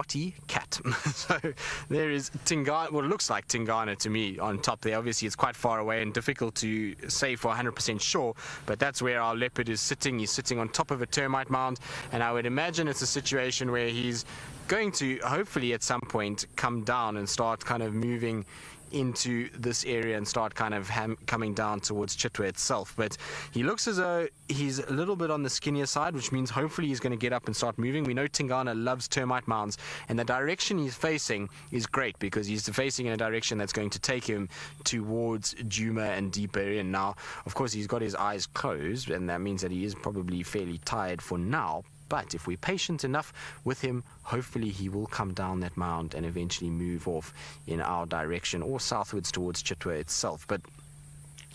spotty cat. So there is Tingana, well, it looks like Tingana to me on top there. Obviously it's quite far away and difficult to say for 100% sure, but that's where our leopard is sitting. He's sitting on top of a termite mound, and I would imagine it's a situation where he's going to hopefully at some point come down and start kind of moving into this area and start kind of coming down towards Chitwa itself. But he looks as though he's a little bit on the skinnier side, which means hopefully he's going to get up and start moving. We know Tingana loves termite mounds, and the direction he's facing is great because he's facing in a direction that's going to take him towards Djuma and deeper in. Now, of course, he's got his eyes closed, and that means that he is probably fairly tired for now. But if we're patient enough with him, hopefully he will come down that mound and eventually move off in our direction or southwards towards Chitwa itself. But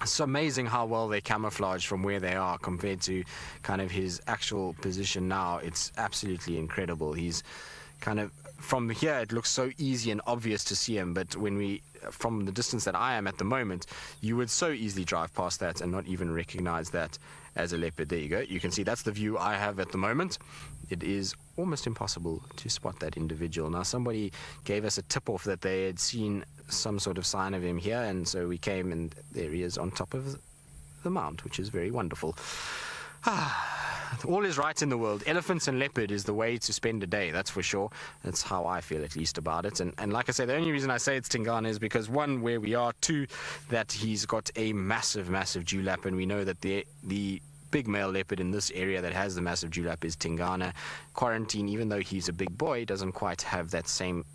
it's amazing how well they camouflage from where they are compared to kind of his actual position now. It's absolutely incredible. He's kind of, from here it looks so easy and obvious to see him, but when we, from the distance that I am at the moment, you would so easily drive past that and not even recognize that as a leopard. There you go. You can see that's the view I have at the moment. It is almost impossible to spot that individual. Now, somebody gave us a tip-off that they had seen some sort of sign of him here, and so we came, and there he is on top of the mound, which is very wonderful. All is right in the world. Elephants and leopard is the way to spend a day, that's for sure. That's how I feel, at least, about it. And like I say, the only reason I say it's Tingana is because, one, where we are, two, that he's got a massive dewlap, and we know that the big male leopard in this area that has the massive dewlap is Tingana. Quarantine, even though he's a big boy, doesn't quite have that same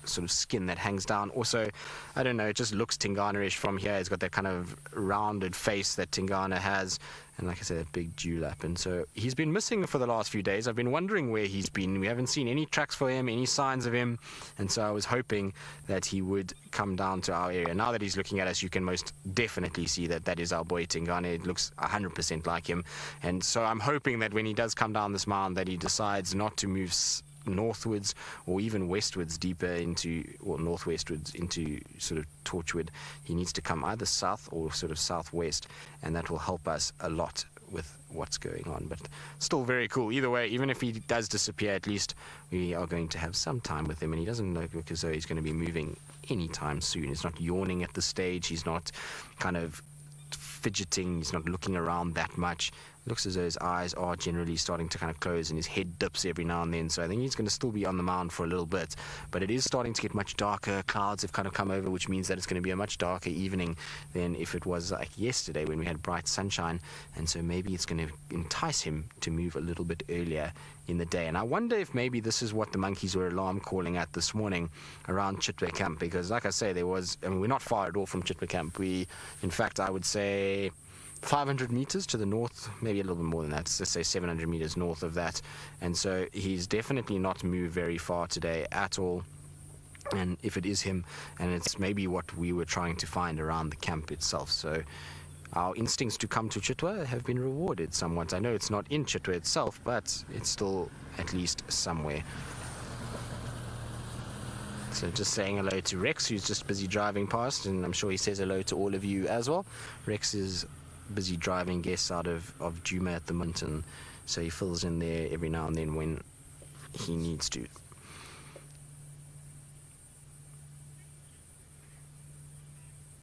sort of skin that hangs down. Also, I don't know, it just looks Tingana-ish from here. It's got that kind of rounded face that Tingana has, and like I said, that big dewlap. And so he's been missing for the last few days. I've been wondering where he's been. We haven't seen any tracks for him, any signs of him, and so I was hoping that he would come down to our area. Now that he's looking at us, you can most definitely see that that is our boy Tingana. It looks 100% like him, and so I'm hoping that when he does come down this mound that he decides not to move northwards or even westwards deeper into, or northwestwards into sort of Torchwood. He needs to come either south or sort of southwest, and that will help us a lot with what's going on. But still very cool either way. Even if he does disappear, at least we are going to have some time with him, and he doesn't look as though he's going to be moving anytime soon. He's not yawning at this stage. He's not kind of fidgeting. He's not looking around that much. Looks as though his eyes are generally starting to kind of close, and his head dips every now and then, so I think he's going to still be on the mound for a little bit. But it is starting to get much darker. Clouds have kind of come over, which means that it's going to be a much darker evening than if it was like yesterday when we had bright sunshine, and so maybe it's going to entice him to move a little bit earlier in the day. And I wonder if maybe this is what the monkeys were alarm calling at this morning around Chitwa Camp, because like I say, there was, I mean, we're not far at all from Chitwa Camp. We, in fact, I would say 500 meters to the north, maybe a little bit more than that, let's say 700 meters north of that. And so he's definitely not moved very far today at all. And if it is him, and it's maybe what we were trying to find around the camp itself. So our instincts to come to Chitwa have been rewarded somewhat. I know it's not in Chitwa itself, but it's still at least somewhere. So just saying hello to Rex, who's just busy driving past, and I'm sure he says hello to all of you as well. Rex is busy driving guests out of Djuma at the moment, and so he fills in there every now and then when he needs to.